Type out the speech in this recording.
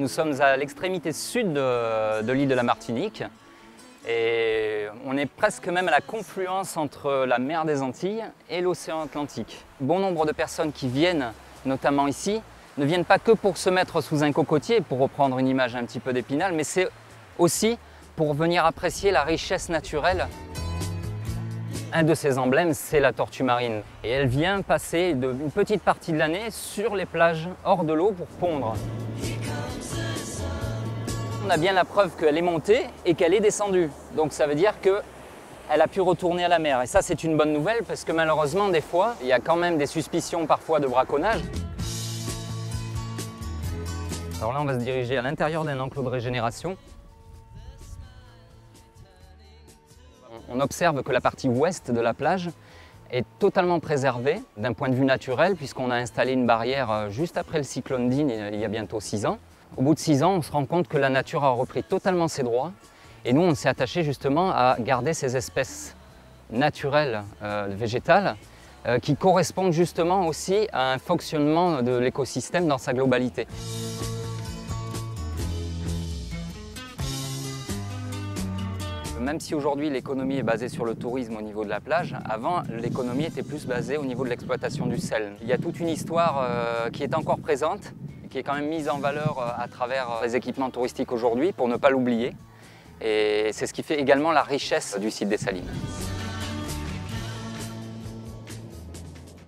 Nous sommes à l'extrémité sud de l'île de la Martinique et on est presque même à la confluence entre la mer des Antilles et l'océan Atlantique. Bon nombre de personnes qui viennent, notamment ici, ne viennent pas que pour se mettre sous un cocotier, pour reprendre une image un petit peu d'Épinal, mais c'est aussi pour venir apprécier la richesse naturelle. Un de ses emblèmes, c'est la tortue marine. Et elle vient passer une petite partie de l'année sur les plages hors de l'eau pour pondre. On a bien la preuve qu'elle est montée et qu'elle est descendue. Donc ça veut dire qu'elle a pu retourner à la mer. Et ça, c'est une bonne nouvelle parce que malheureusement, des fois, il y a quand même des suspicions parfois de braconnage. Alors là, on va se diriger à l'intérieur d'un enclos de régénération. On observe que la partie ouest de la plage est totalement préservée d'un point de vue naturel puisqu'on a installé une barrière juste après le cyclone Dean il y a bientôt 6 ans. Au bout de 6 ans, on se rend compte que la nature a repris totalement ses droits et nous, on s'est attaché justement à garder ces espèces naturelles végétales qui correspondent justement aussi à un fonctionnement de l'écosystème dans sa globalité. Même si aujourd'hui l'économie est basée sur le tourisme au niveau de la plage, avant l'économie était plus basée au niveau de l'exploitation du sel. Il y a toute une histoire qui est encore présente, qui est quand même mise en valeur à travers les équipements touristiques aujourd'hui pour ne pas l'oublier. Et c'est ce qui fait également la richesse du site des Salines.